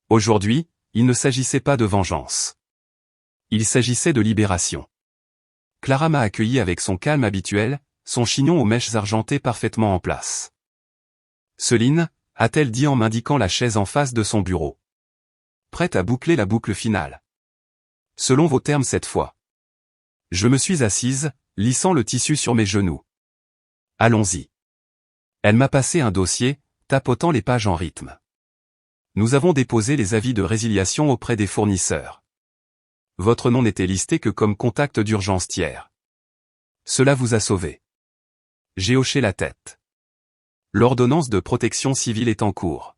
A: Aujourd'hui, il ne s'agissait pas de vengeance. Il s'agissait de libération. Clara m'a accueilli avec son calme habituel, son chignon aux mèches argentées parfaitement en place. « Céline » a-t-elle dit en m'indiquant la chaise en face de son bureau. « Prête à boucler la boucle finale. » Selon vos termes cette fois. Je me suis assise, lissant le tissu sur mes genoux. « Allons-y. » Elle m'a passé un dossier, tapotant les pages en rythme. Nous avons déposé les avis de résiliation auprès des fournisseurs. Votre nom n'était listé que comme contact d'urgence tiers. Cela vous a sauvé. J'ai hoché la tête. L'ordonnance de protection civile est en cours.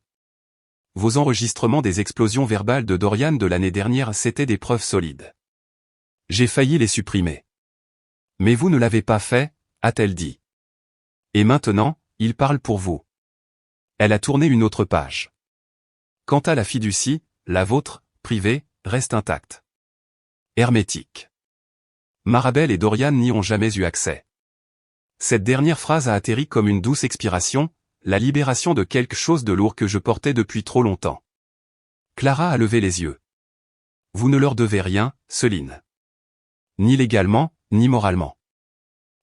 A: Vos enregistrements des explosions verbales de Dorian de l'année dernière, c'étaient des preuves solides. J'ai failli les supprimer. Mais vous ne l'avez pas fait, a-t-elle dit. Et maintenant, il parle pour vous. Elle a tourné une autre page. Quant à la fiducie, la vôtre, privée, reste intacte. Hermétique. Marabel et Dorian n'y ont jamais eu accès. Cette dernière phrase a atterri comme une douce expiration, la libération de quelque chose de lourd que je portais depuis trop longtemps. Clara a levé les yeux. Vous ne leur devez rien, Céline. Ni légalement, ni moralement.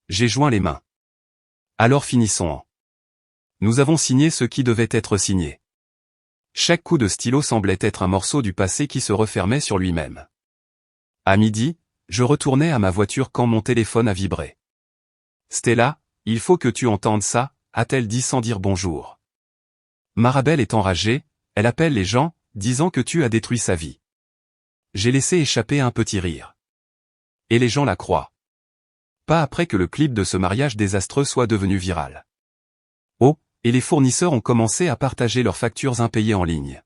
A: J'ai joint les mains. Alors finissons-en. Nous avons signé ce qui devait être signé. Chaque coup de stylo semblait être un morceau du passé qui se refermait sur lui-même. À midi, je retournais à ma voiture quand mon téléphone a vibré. Stella, il faut que tu entendes ça, a-t-elle dit sans dire bonjour. Marabel est enragée, elle appelle les gens, disant que tu as détruit sa vie. J'ai laissé échapper un petit rire. Et les gens la croient. Pas après que le clip de ce mariage désastreux soit devenu viral. Oh, et les fournisseurs ont commencé à partager leurs factures impayées en ligne.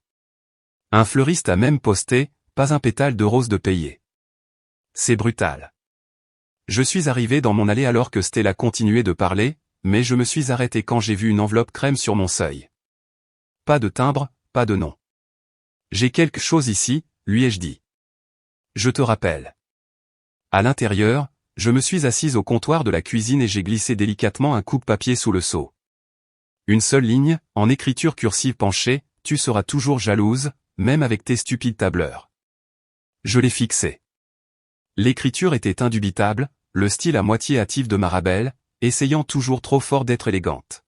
A: Un fleuriste a même posté, pas un pétale de rose de payé. C'est brutal. Je suis arrivé dans mon allée alors que Stella continuait de parler, mais je me suis arrêté quand j'ai vu une enveloppe crème sur mon seuil. Pas de timbre, pas de nom. J'ai quelque chose ici, lui ai-je dit. Je te rappelle. À l'intérieur, je me suis assise au comptoir de la cuisine et j'ai glissé délicatement un coupe-papier sous le seau. Une seule ligne, en écriture cursive penchée, tu seras toujours jalouse, même avec tes stupides tableurs. Je l'ai fixé. L'écriture était indubitable, le style à moitié hâtif de Marabel, essayant toujours trop fort d'être élégante.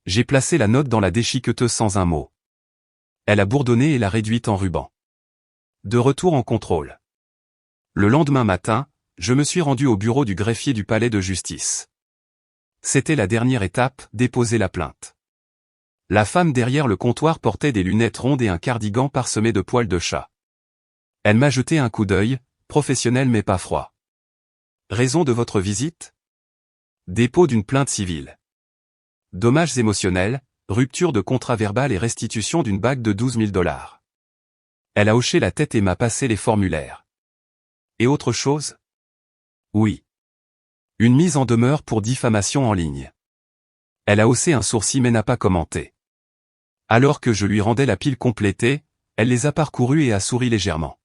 A: J'ai placé la note dans la déchiqueteuse sans un mot. Elle a bourdonné et l'a réduite en ruban. De retour en contrôle. Le lendemain matin, je me suis rendu au bureau du greffier du palais de justice. C'était la dernière étape, déposer la plainte. La femme derrière le comptoir portait des lunettes rondes et un cardigan parsemé de poils de chat. Elle m'a jeté un coup d'œil, professionnel mais pas froid. Raison de votre visite ? Dépôt d'une plainte civile. Dommages émotionnels, rupture de contrat verbal et restitution d'une bague de $12 000. Elle a hoché la tête et m'a passé les formulaires. Et autre chose ? Oui. Une mise en demeure pour diffamation en ligne. Elle a haussé un sourcil mais n'a pas commenté. Alors que je lui rendais la pile complétée, elle les a parcourus et a souri légèrement.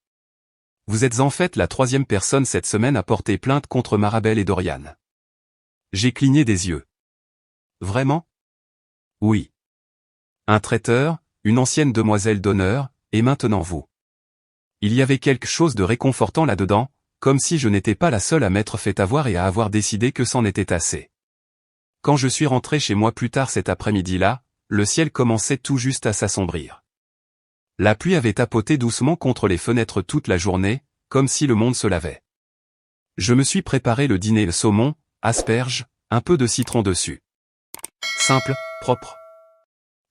A: Vous êtes en fait la 3e personne cette semaine à porter plainte contre Marabel et Dorian. J'ai cligné des yeux. Vraiment ? Oui. Un traiteur, une ancienne demoiselle d'honneur, et maintenant vous. Il y avait quelque chose de réconfortant là-dedans, comme si je n'étais pas la seule à m'être fait avoir et à avoir décidé que c'en était assez. Quand je suis rentré chez moi plus tard cet après-midi-là, le ciel commençait tout juste à s'assombrir. La pluie avait tapoté doucement contre les fenêtres toute la journée, comme si le monde se lavait. Je me suis préparé le dîner, le saumon, asperges, un peu de citron dessus. Simple, propre.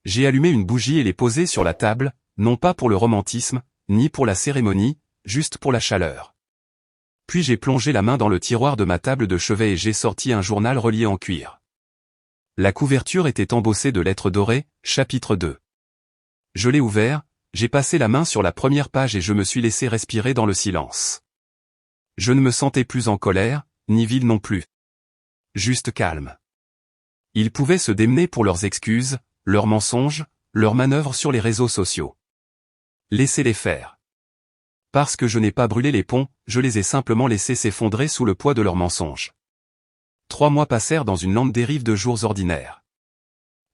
A: J'ai allumé une bougie et l'ai posée sur la table, non pas pour le romantisme, ni pour la cérémonie, juste pour la chaleur. Puis j'ai plongé la main dans le tiroir de ma table de chevet et j'ai sorti un journal relié en cuir. La couverture était embossée de lettres dorées, chapitre 2. Je l'ai ouvert, j'ai passé la main sur la première page et je me suis laissé respirer dans le silence. Je ne me sentais plus en colère, ni vile non plus. Juste calme. Ils pouvaient se démener pour leurs excuses, leurs mensonges, leurs manœuvres sur les réseaux sociaux. Laissez-les faire. Parce que je n'ai pas brûlé les ponts, je les ai simplement laissés s'effondrer sous le poids de leurs mensonges. 3 mois passèrent dans une lente dérive de jours ordinaires.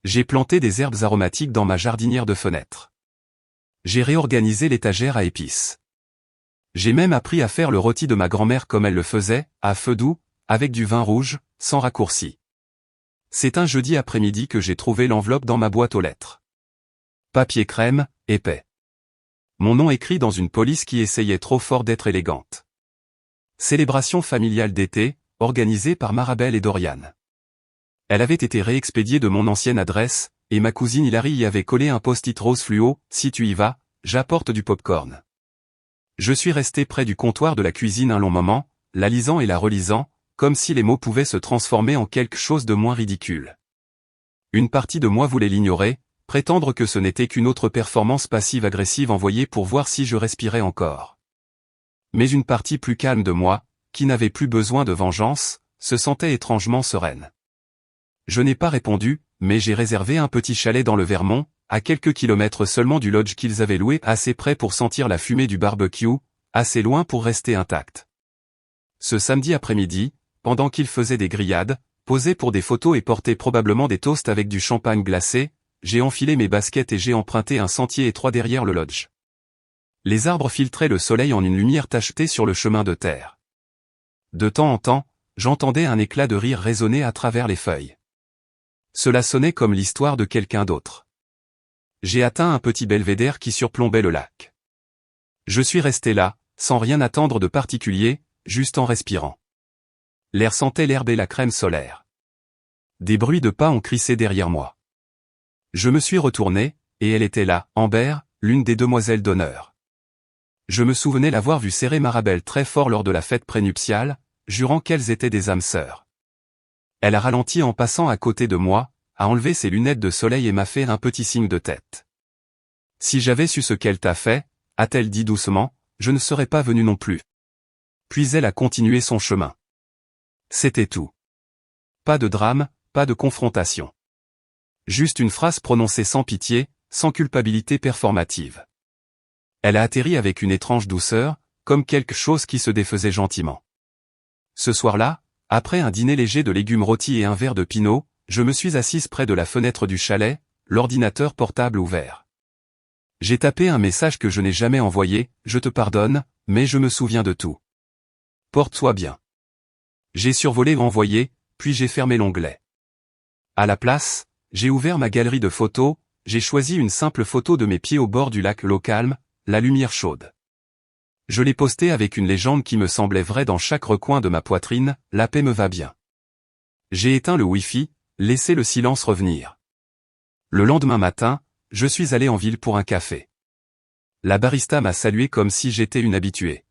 A: J'ai planté des herbes aromatiques dans ma jardinière de fenêtre. J'ai réorganisé l'étagère à épices. J'ai même appris à faire le rôti de ma grand-mère comme elle le faisait, à feu doux, avec du vin rouge, sans raccourci. C'est un jeudi après-midi que j'ai trouvé l'enveloppe dans ma boîte aux lettres. Papier crème, épais. Mon nom écrit dans une police qui essayait trop fort d'être élégante. Célébration familiale d'été, organisée par Marabelle et Dorian. Elle avait été réexpédiée de mon ancienne adresse, et ma cousine Hilary y avait collé un post-it rose fluo, si tu y vas, j'apporte du popcorn. Je suis resté près du comptoir de la cuisine un long moment, la lisant et la relisant, comme si les mots pouvaient se transformer en quelque chose de moins ridicule. Une partie de moi voulait l'ignorer, prétendre que ce n'était qu'une autre performance passive-agressive envoyée pour voir si je respirais encore. Mais une partie plus calme de moi, qui n'avait plus besoin de vengeance, se sentait étrangement sereine. Je n'ai pas répondu, mais j'ai réservé un petit chalet dans le Vermont, à quelques kilomètres seulement du lodge qu'ils avaient loué, assez près pour sentir la fumée du barbecue, assez loin pour rester intact. Ce samedi après-midi, pendant qu'ils faisaient des grillades, posaient pour des photos et portaient probablement des toasts avec du champagne glacé, j'ai enfilé mes baskets et j'ai emprunté un sentier étroit derrière le lodge. Les arbres filtraient le soleil en une lumière tachetée sur le chemin de terre. De temps en temps, j'entendais un éclat de rire résonner à travers les feuilles. Cela sonnait comme l'histoire de quelqu'un d'autre. J'ai atteint un petit belvédère qui surplombait le lac. Je suis resté là, sans rien attendre de particulier, juste en respirant. L'air sentait l'herbe et la crème solaire. Des bruits de pas ont crissé derrière moi. Je me suis retourné, et elle était là, Amber, l'une des demoiselles d'honneur. Je me souvenais l'avoir vue serrer Marabelle très fort lors de la fête prénuptiale, jurant qu'elles étaient des âmes sœurs. Elle a ralenti en passant à côté de moi, a enlevé ses lunettes de soleil et m'a fait un petit signe de tête. Si j'avais su ce qu'elle t'a fait, a-t-elle dit doucement, je ne serais pas venu non plus. Puis elle a continué son chemin. C'était tout. Pas de drame, pas de confrontation. Juste une phrase prononcée sans pitié, sans culpabilité performative. Elle a atterri avec une étrange douceur, comme quelque chose qui se défaisait gentiment. Ce soir-là, après un dîner léger de légumes rôtis et un verre de pinot, je me suis assise près de la fenêtre du chalet, l'ordinateur portable ouvert. J'ai tapé un message que je n'ai jamais envoyé, je te pardonne, mais je me souviens de tout. Porte-toi bien. J'ai survolé envoyé, puis j'ai fermé l'onglet. À la place, j'ai ouvert ma galerie de photos, j'ai choisi une simple photo de mes pieds au bord du lac l'eau calme, la lumière chaude. Je l'ai postée avec une légende qui me semblait vraie dans chaque recoin de ma poitrine, la paix me va bien. J'ai éteint le Wi-Fi, laissé le silence revenir. Le lendemain matin, je suis allé en ville pour un café. La barista m'a salué comme si j'étais une habituée.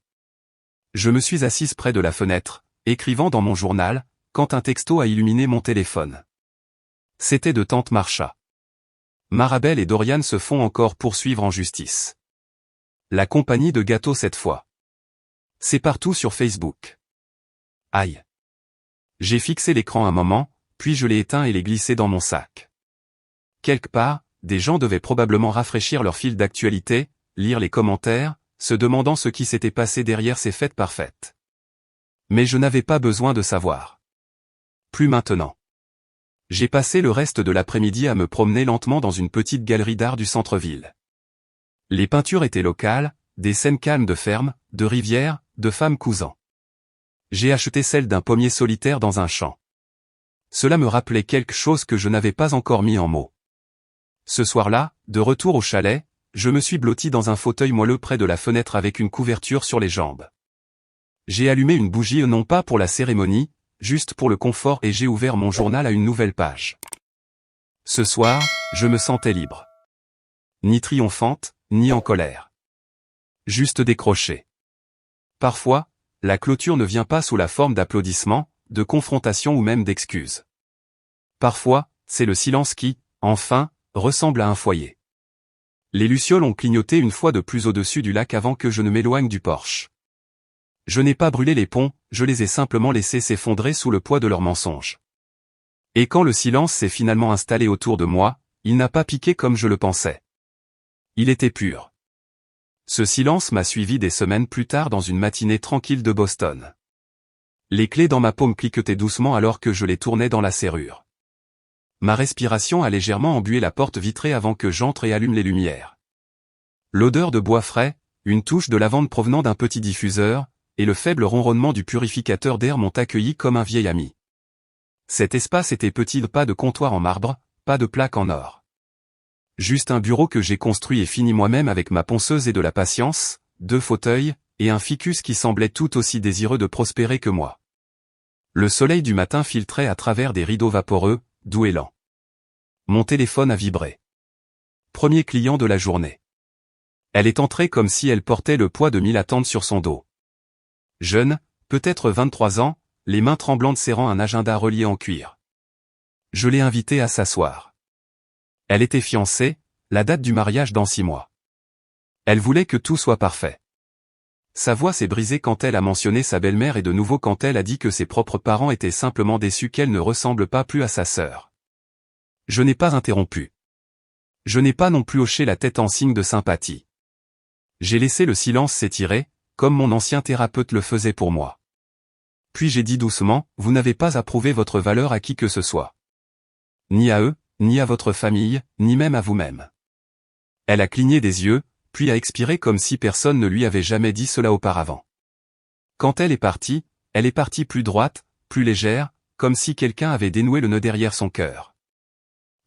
A: Je me suis assise près de la fenêtre, écrivant dans mon journal, quand un texto a illuminé mon téléphone. C'était de tante Marcha. Marabelle et Dorian se font encore poursuivre en justice. La compagnie de gâteaux cette fois. C'est partout sur Facebook. Aïe. J'ai fixé l'écran un moment, puis je l'ai éteint et l'ai glissé dans mon sac. Quelque part, des gens devaient probablement rafraîchir leur fil d'actualité, lire les commentaires, se demandant ce qui s'était passé derrière ces fêtes parfaites. Mais je n'avais pas besoin de savoir. Plus maintenant. J'ai passé le reste de l'après-midi à me promener lentement dans une petite galerie d'art du centre-ville. Les peintures étaient locales, des scènes calmes de fermes, de rivières, de femmes cousant. J'ai acheté celle d'un pommier solitaire dans un champ. Cela me rappelait quelque chose que je n'avais pas encore mis en mots. Ce soir-là, de retour au chalet, je me suis blotti dans un fauteuil moelleux près de la fenêtre avec une couverture sur les jambes. J'ai allumé une bougie non pas pour la cérémonie, juste pour le confort et j'ai ouvert mon journal à une nouvelle page. Ce soir, je me sentais libre. Ni triomphante, ni en colère. Juste décroché. Parfois, la clôture ne vient pas sous la forme d'applaudissements, de confrontations ou même d'excuses. Parfois, c'est le silence qui, enfin, ressemble à un foyer. Les lucioles ont clignoté une fois de plus au-dessus du lac avant que je ne m'éloigne du porche. Je n'ai pas brûlé les ponts, je les ai simplement laissés s'effondrer sous le poids de leurs mensonges. Et quand le silence s'est finalement installé autour de moi, il n'a pas piqué comme je le pensais. Il était pur. Ce silence m'a suivi des semaines plus tard dans une matinée tranquille de Boston. Les clés dans ma paume cliquetaient doucement alors que je les tournais dans la serrure. Ma respiration a légèrement embué la porte vitrée avant que j'entre et allume les lumières. L'odeur de bois frais, une touche de lavande provenant d'un petit diffuseur, et le faible ronronnement du purificateur d'air m'ont accueilli comme un vieil ami. Cet espace était petit, pas de comptoir en marbre, pas de plaque en or. Juste un bureau que j'ai construit et fini moi-même avec ma ponceuse et de la patience, 2 fauteuils, et un ficus qui semblait tout aussi désireux de prospérer que moi. Le soleil du matin filtrait à travers des rideaux vaporeux, doux et lents. Mon téléphone a vibré. Premier client de la journée. Elle est entrée comme si elle portait le poids de 1000 attentes sur son dos. Jeune, peut-être 23 ans, les mains tremblantes serrant un agenda relié en cuir. Je l'ai invitée à s'asseoir. Elle était fiancée, la date du mariage dans 6 mois. Elle voulait que tout soit parfait. Sa voix s'est brisée quand elle a mentionné sa belle-mère et de nouveau quand elle a dit que ses propres parents étaient simplement déçus qu'elle ne ressemble pas plus à sa sœur. Je n'ai pas interrompu. Je n'ai pas non plus hoché la tête en signe de sympathie. J'ai laissé le silence s'étirer, comme mon ancien thérapeute le faisait pour moi. Puis j'ai dit doucement, vous n'avez pas à prouver votre valeur à qui que ce soit. Ni à eux, ni à votre famille, ni même à vous-même. Elle a cligné des yeux, puis a expiré comme si personne ne lui avait jamais dit cela auparavant. Quand elle est partie plus droite, plus légère, comme si quelqu'un avait dénoué le nœud derrière son cœur.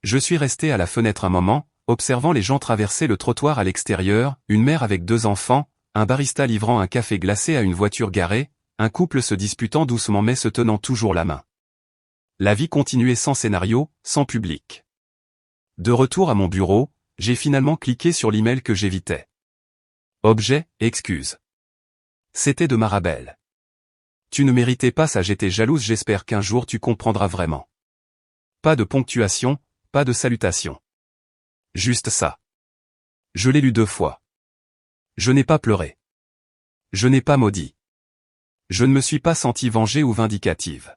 A: Je suis resté à la fenêtre un moment, observant les gens traverser le trottoir à l'extérieur, une mère avec 2 enfants, un barista livrant un café glacé à une voiture garée, un couple se disputant doucement mais se tenant toujours la main. La vie continuait sans scénario, sans public. De retour à mon bureau, j'ai finalement cliqué sur l'email que j'évitais. Objet, excuse. C'était de Marabelle. Tu ne méritais pas ça, j'étais jalouse, j'espère qu'un jour tu comprendras vraiment. Pas de ponctuation, pas de salutation. Juste ça. Je l'ai lu 2 fois. Je n'ai pas pleuré. Je n'ai pas maudit. Je ne me suis pas sentie vengée ou vindicative.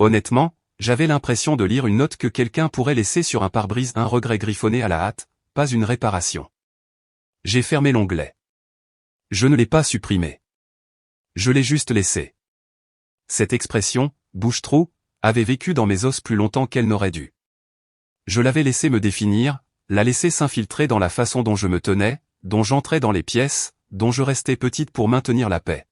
A: Honnêtement, j'avais l'impression de lire une note que quelqu'un pourrait laisser sur un pare-brise, un regret griffonné à la hâte, pas une réparation. J'ai fermé l'onglet. Je ne l'ai pas supprimé. Je l'ai juste laissé. Cette expression, bouche-trou, avait vécu dans mes os plus longtemps qu'elle n'aurait dû. Je l'avais laissé me définir, la laisser s'infiltrer dans la façon dont je me tenais, dont j'entrais dans les pièces, dont je restais petite pour maintenir la paix.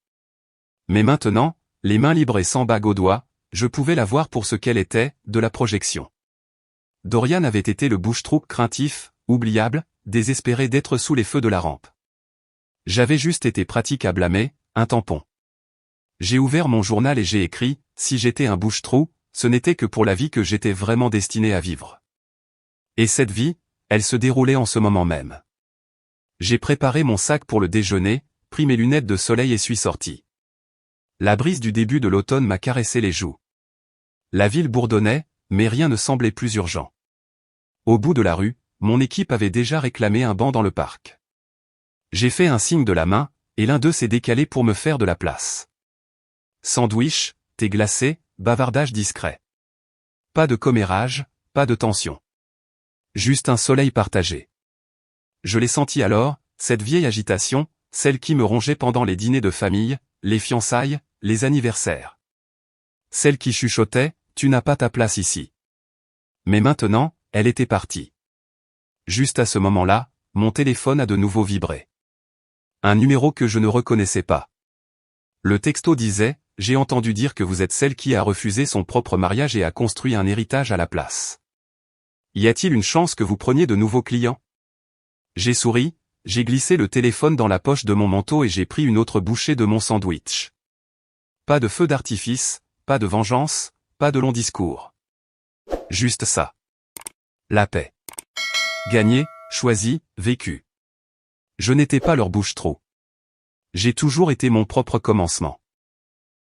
A: Mais maintenant, les mains libres et sans bague aux doigts, je pouvais la voir pour ce qu'elle était, de la projection. Dorian avait été le bouche-trou craintif, oubliable, désespéré d'être sous les feux de la rampe. J'avais juste été pratique à blâmer, un tampon. J'ai ouvert mon journal et j'ai écrit, si j'étais un bouche-trou, ce n'était que pour la vie que j'étais vraiment destiné à vivre. Et cette vie, elle se déroulait en ce moment même. J'ai préparé mon sac pour le déjeuner, pris mes lunettes de soleil et suis sorti. La brise du début de l'automne m'a caressé les joues. La ville bourdonnait, mais rien ne semblait plus urgent. Au bout de la rue, mon équipe avait déjà réclamé un banc dans le parc. J'ai fait un signe de la main, et l'un d'eux s'est décalé pour me faire de la place. Sandwich, thé glacé, bavardage discret. Pas de commérage, pas de tension. Juste un soleil partagé. Je l'ai senti alors, cette vieille agitation, celle qui me rongeait pendant les dîners de famille, les fiançailles, les anniversaires. Celle qui chuchotait, tu n'as pas ta place ici. Mais maintenant, elle était partie. Juste à ce moment-là, mon téléphone a de nouveau vibré. Un numéro que je ne reconnaissais pas. Le texto disait, j'ai entendu dire que vous êtes celle qui a refusé son propre mariage et a construit un héritage à la place. Y a-t-il une chance que vous preniez de nouveaux clients? J'ai souri, j'ai glissé le téléphone dans la poche de mon manteau et j'ai pris une autre bouchée de mon sandwich. Pas de feu d'artifice, pas de vengeance, pas de long discours. Juste ça. La paix. Gagné, choisi, vécu. Je n'étais pas leur bouche-trou. J'ai toujours été mon propre commencement.